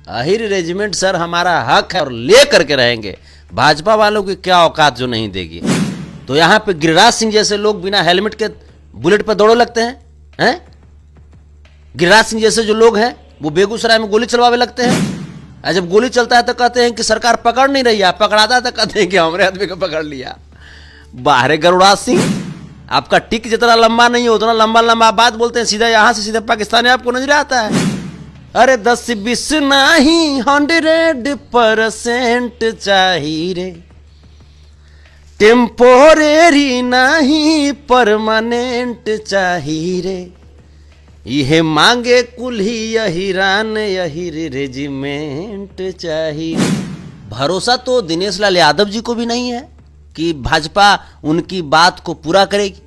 Ahir regiment sir हमारा हक है और ले करके रहेंगे। भाजपा वालों की क्या औकात जो नहीं देगी। तो यहाँ पे गिरिराज सिंह जैसे लोग बिना हेलमेट के बुलेट पर दौड़ो लगते हैं। गिरिराज सिंह जैसे जो लोग हैं वो बेगूसराय में गोली चलवावे लगते हैं। और जब गोली चलता है तो कहते हैं कि सरकार पकड़ नहीं रही है, पकड़ाता है तो कहते हैं कि हमारे आदमी को पकड़ लिया। बाहरे गरुड़ाज सिंह, आपका टिक जितना लंबा नहीं है उतना लंबा लंबा बात बोलते हैं, सीधा यहाँ से सीधा पाकिस्तानी आपको नजर आता है। अरे 10-20 नहीं 100% चाहिए रे, टेम्पोरेरी नहीं परमानेंट चाहिए रे, यह मांगे कुल्ही यहिरान यही रेजिमेंट चाहिए। भरोसा तो दिनेश लाल यादव जी को भी नहीं है कि भाजपा उनकी बात को पूरा करेगी,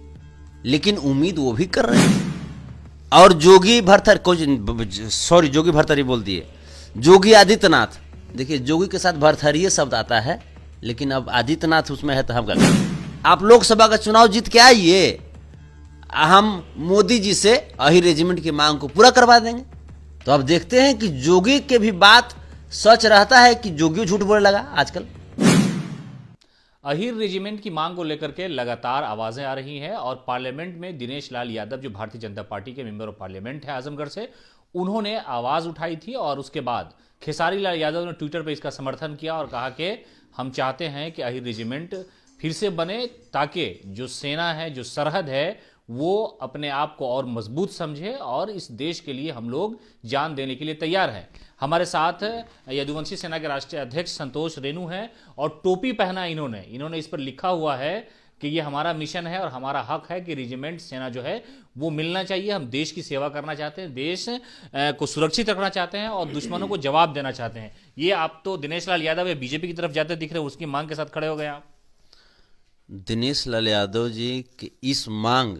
लेकिन उम्मीद वो भी कर रहे हैं। और जोगी भरथरी बोल दिए, जोगी आदित्यनाथ। देखिए जोगी के साथ भरथरी शब्द आता है, लेकिन अब आदित्यनाथ उसमें है तो हम क्या करें। आप लोकसभा का चुनाव जीत के आइए, हम मोदी जी से अहिर रेजिमेंट की मांग को पूरा करवा देंगे। तो अब देखते हैं कि जोगी के भी बात सच रहता है कि जोगी झूठ बोलने लगा आजकल। अहिर रेजिमेंट की मांग को लेकर के लगातार आवाजें आ रही हैं और पार्लियामेंट में दिनेश लाल यादव जो भारतीय जनता पार्टी के मेंबर ऑफ पार्लियामेंट है आजमगढ़ से, उन्होंने आवाज उठाई थी और उसके बाद खेसारी लाल यादव ने ट्विटर पर इसका समर्थन किया और कहा कि हम चाहते हैं कि अहिर रेजिमेंट फिर से बने ताकि जो सेना है, जो सरहद है, वो अपने आप को और मजबूत समझे और इस देश के लिए हम लोग जान देने के लिए तैयार हैं। हमारे साथ यदुवंशी सेना के राष्ट्रीय अध्यक्ष संतोष रेणु हैं और टोपी पहना इन्होंने इस पर लिखा हुआ है कि ये हमारा मिशन है और हमारा हक है कि रेजिमेंट सेना जो है वो मिलना चाहिए। हम देश की सेवा करना चाहते हैं, देश को सुरक्षित रखना चाहते हैं और दुश्मनों को जवाब देना चाहते हैं। ये आप तो दिनेश लाल यादव ये बीजेपी की तरफ जाते दिख रहे हैं, उसकी मांग के साथ खड़े हो गए आप। दिनेश लाल यादव जी की इस मांग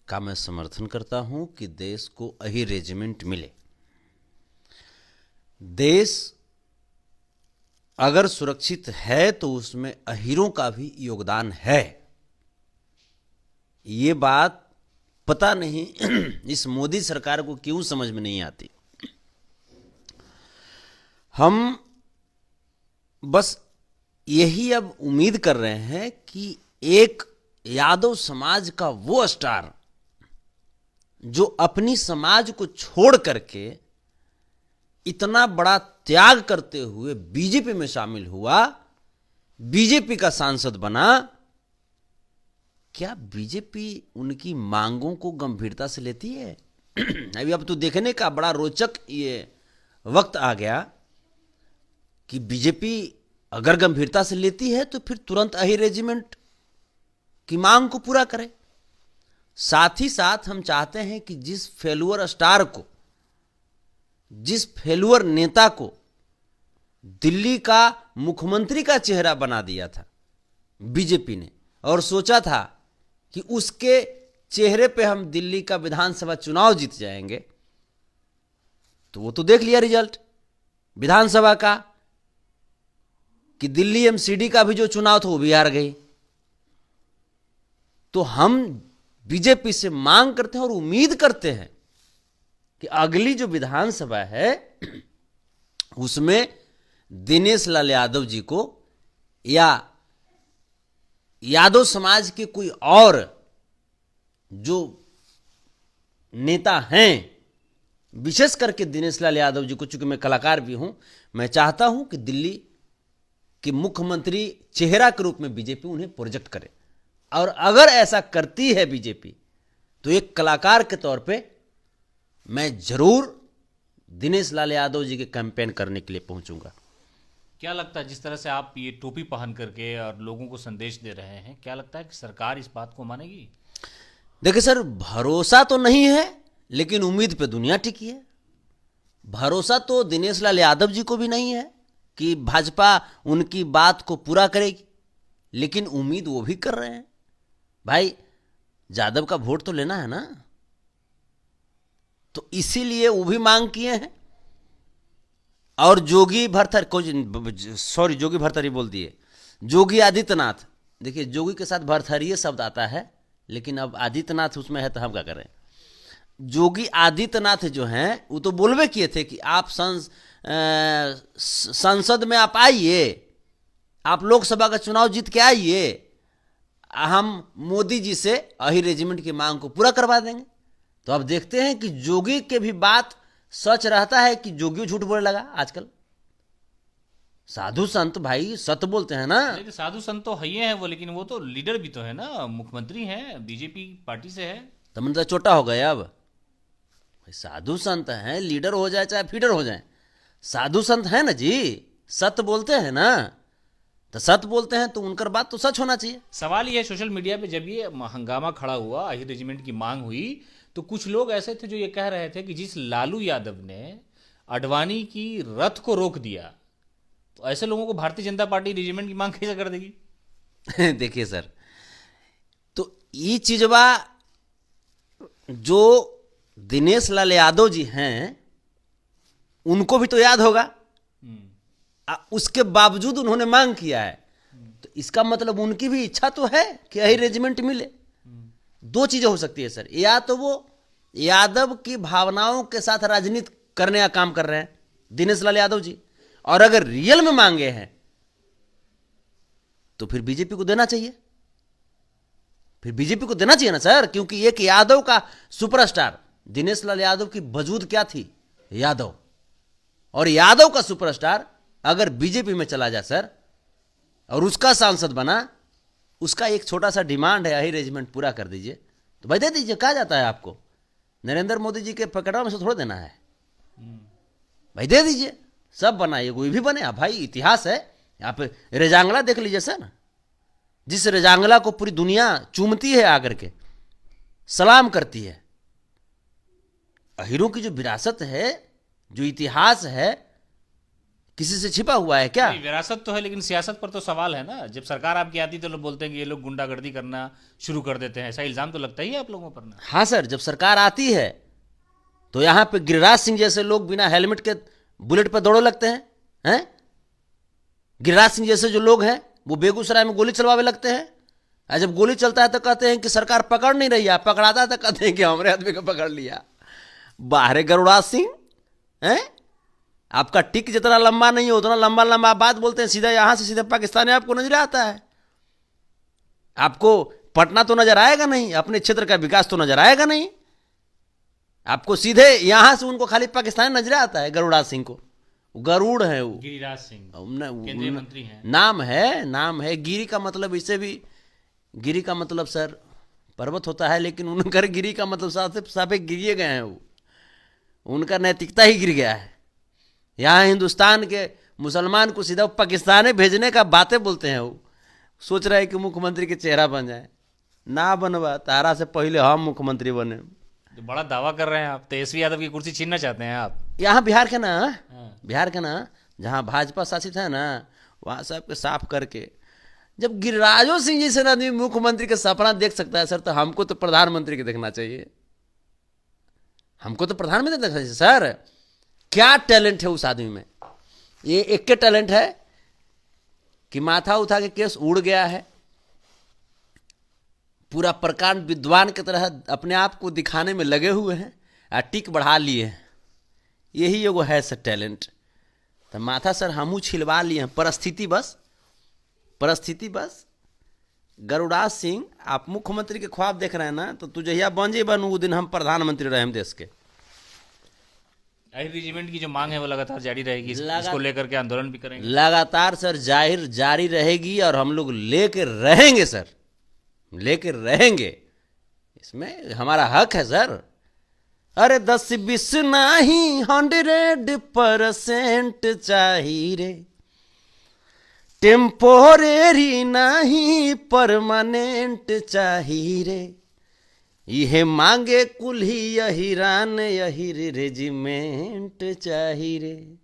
का मैं समर्थन करता हूं कि देश को अहिर रेजिमेंट मिले। देश अगर सुरक्षित है तो उसमें अहीरों का भी योगदान है। ये बात पता नहीं इस मोदी सरकार को क्यों समझ में नहीं आती। हम बस यही अब उम्मीद कर रहे हैं कि एक यादव समाज का वो स्टार जो अपनी समाज को छोड़ करके इतना बड़ा त्याग करते हुए बीजेपी में शामिल हुआ, बीजेपी का सांसद बना, क्या बीजेपी उनकी मांगों को गंभीरता से लेती है? अभी अब तो देखने का बड़ा रोचक ये वक्त आ गया कि बीजेपी अगर गंभीरता से लेती है तो फिर तुरंत अहिर रेजिमेंट की मांग को पूरा करे। साथ ही साथ हम चाहते हैं कि जिस फेलुअर स्टार को, जिस फेलुअर नेता को दिल्ली का मुख्यमंत्री का चेहरा बना दिया था बीजेपी ने और सोचा था कि उसके चेहरे पे हम दिल्ली का विधानसभा चुनाव जीत जाएंगे, तो वो तो देख लिया रिजल्ट विधानसभा का कि दिल्ली एमसीडी का भी जो चुनाव था वो भी हार गई। तो हम बीजेपी से मांग करते हैं और उम्मीद करते हैं कि अगली जो विधानसभा है उसमें दिनेश लाल यादव जी को या यादव समाज के कोई और जो नेता हैं, विशेष करके दिनेश लाल यादव जी को, चूंकि मैं कलाकार भी हूं, मैं चाहता हूं कि दिल्ली के मुख्यमंत्री चेहरा के रूप में बीजेपी उन्हें प्रोजेक्ट करे। और अगर ऐसा करती है बीजेपी तो एक कलाकार के तौर पे मैं जरूर दिनेश लाल यादव जी के कैंपेन करने के लिए पहुंचूंगा। क्या लगता है जिस तरह से आप ये टोपी पहन करके और लोगों को संदेश दे रहे हैं, क्या लगता है कि सरकार इस बात को मानेगी? देखिए सर, भरोसा तो नहीं है लेकिन उम्मीद पे दुनिया टिकी है। भरोसा तो दिनेश लाल यादव जी को भी नहीं है कि भाजपा उनकी बात को पूरा करेगी, लेकिन उम्मीद वो भी कर रहे हैं। भाई यादव का वोट तो लेना है ना, तो इसीलिए वो भी मांग किए हैं। और जोगी भरथरी बोल दिए, जोगी आदित्यनाथ। देखिए जोगी के साथ भरथरी शब्द आता है, लेकिन अब आदित्यनाथ उसमें है तो हम क्या करें। जोगी आदित्यनाथ जो हैं वो तो बोलबे किए थे कि आप संसद में आप आइए, आप लोकसभा का चुनाव जीत के आइए, हम मोदी जी से अही रेजिमेंट की मांग को पूरा करवा देंगे। तो अब देखते हैं कि जोगी के भी बात सच रहता है कि जोगी झूठ बोलने लगा आजकल। साधु संत भाई सत्य बोलते हैं ना। लेकिन साधु संत तो है हैं वो, लेकिन वो तो लीडर भी तो है ना, मुख्यमंत्री हैं, बीजेपी पार्टी से है। तो मतलब छोटा हो गए अब। साधु संत हैं, लीडर हो जाए चाहे फीडर हो जाए, साधु संत हैं ना जी, सत्य बोलते हैं ना। तो सत्य बोलते हैं तो उनकर बात तो सच होना चाहिए। सवाल ये है, सोशल मीडिया पे जब ये हंगामा खड़ा हुआ, अही रेजिमेंट की मांग हुई, तो कुछ लोग ऐसे थे जो ये कह रहे थे कि जिस लालू यादव ने अडवाणी की रथ को रोक दिया, तो ऐसे लोगों को भारतीय जनता पार्टी रेजिमेंट की मांग कैसे कर देगी? देखिए सर, तो ये चीजवा जो दिनेश लाल यादव जी हैं उनको भी तो याद होगा। उसके बावजूद उन्होंने मांग किया है, तो इसका मतलब उनकी भी इच्छा तो है कि यही रेजिमेंट मिले। दो चीजें हो सकती है सर, या तो वो यादव की भावनाओं के साथ राजनीति करने का काम कर रहे हैं दिनेश लाल यादव जी, और अगर रियल में मांगे हैं तो फिर बीजेपी को देना चाहिए, फिर बीजेपी को देना चाहिए ना सर। क्योंकि एक यादव का सुपरस्टार दिनेश लाल यादव की वजूद क्या थी, यादव, और यादव का सुपरस्टार अगर बीजेपी में चला जाए सर और उसका सांसद बना, उसका एक छोटा सा डिमांड है, यही रेजिमेंट पूरा कर दीजिए, तो भाई दे दीजिए। कहा जाता है आपको नरेंद्र मोदी जी के पकड़ा में से थोड़ा देना है, भाई दे दीजिए, सब बनाइए, कोई भी बने। भाई इतिहास है यहाँ पे, रेजांगला देख लीजिए सर, जिस रेजांगला को पूरी दुनिया चूमती है, आकर के सलाम करती है। अहीरों की जो विरासत है, जो इतिहास है, किसी से छिपा हुआ है क्या? विरासत तो है, लेकिन सियासत पर तो सवाल है ना। जब सरकार आपकी आती तो लोग बोलते हैं कि ये लोग गुंडागर्दी करना शुरू कर देते हैं, ऐसा इल्जाम तो लगता ही है आप लोगों पर ना। हाँ सर, जब सरकार आती है तो यहाँ पे गिरिराज सिंह जैसे लोग बिना हेलमेट के बुलेट पर दौड़ने लगते हैं। गिरिराज सिंह जैसे जो लोग हैं वो बेगूसराय में गोली चलवावे लगते हैं, और जब गोली चलता है तो कहते हैं कि सरकार पकड़ नहीं रही है, पकड़ाता है तो कहते हैं कि हमारे आदमी को पकड़ लिया। बाहरे गरुड़ाज सिंह हैं, आपका टिक जितना लंबा नहीं हो उतना लंबा लंबा बात बोलते हैं, सीधा यहां से सीधा पाकिस्तानी आपको नजर आता है। आपको पटना तो नजर आएगा नहीं, अपने क्षेत्र का विकास तो नजर आएगा नहीं, आपको सीधे यहां से उनको खाली पाकिस्तानी नजर आता है। गरुड़ाज सिंह को, गरुड़ है वो, गिरिराज सिंह केंद्रीय मंत्री हैं, नाम है। गिरी का मतलब, इससे भी गिरी का मतलब सर पर्वत होता है, लेकिन उनका गिरी का मतलब साफे गिरिए गए हैं, वो उनका नैतिकता ही गिर गया है। यहाँ हिंदुस्तान के मुसलमान को सीधा पाकिस्तान भेजने का बातें बोलते हैं। वो सोच रहे हैं कि मुख्यमंत्री के चेहरा बन जाए, ना बनवा, तारा से पहले हम मुख्यमंत्री बने। तो बड़ा दावा कर रहे हैं आप, तेजस्वी यादव की कुर्सी छीनना चाहते हैं आप। यहाँ बिहार के ना जहाँ भाजपा शासित है ना, वहाँ सबके साफ करके, जब गिरिराजो सिंह जैसे आदमी मुख्यमंत्री का सपना देख सकता है सर, तो हमको तो प्रधानमंत्री के देखना चाहिए, हमको तो प्रधानमंत्री देखना चाहिए सर। क्या टैलेंट है उस आदमी में। ये एक के टैलेंट है कि माथा उठा के केस उड़ गया है, पूरा प्रकांड विद्वान की तरह अपने आप को दिखाने में लगे हुए हैं, और टिक बढ़ा लिए हैं। यही एगो है सर टैलेंट। तो माथा सर हमू छिलवा लिए हैं, परिस्थिति बस। गरुड़ाज सिंह, आप मुख्यमंत्री के ख्वाब देख रहे हैं ना, तो तू जहिया बन जे बनू, दिन हम प्रधानमंत्री रहे हम देश के। अही रेजिमेंट की जो मांग है वो लगातार जारी रहेगी, इसको लेकर के आंदोलन भी करेंगे लगातार सर, जारी रहेगी, और हम लोग लेकर रहेंगे सर, लेकर रहेंगे। इसमें हमारा हक है सर। अरे 10-20 नहीं 100% चाहिए रे, टेम्पोरेरी नहीं परमानेंट चाहिए रे, यह मांगे कुल्ही यहीरान यही रेजिमेंट चाहिए रे।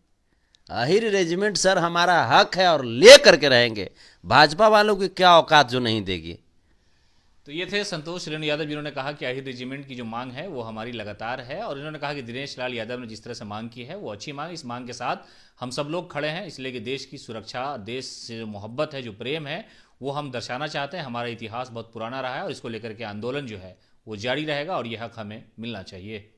अहिर रेजिमेंट सर हमारा हक है, और ले करके रहेंगे। भाजपा वालों की क्या औकात जो नहीं देगी। तो ये थे संतोष रेणु यादव, जिन्होंने कहा कि अहिर रेजिमेंट की जो मांग है वो हमारी लगातार है, और इन्होंने कहा कि दिनेश लाल यादव ने जिस तरह से मांग की है वो अच्छी मांग, इस मांग के साथ हम सब लोग खड़े हैं, इसलिए कि देश की सुरक्षा, देश से जो मोहब्बत है, जो प्रेम है, वो हम दर्शाना चाहते हैं। हमारा इतिहास बहुत पुराना रहा है, और इसको लेकर के आंदोलन जो है वो जारी रहेगा, और यह हक हमें मिलना चाहिए।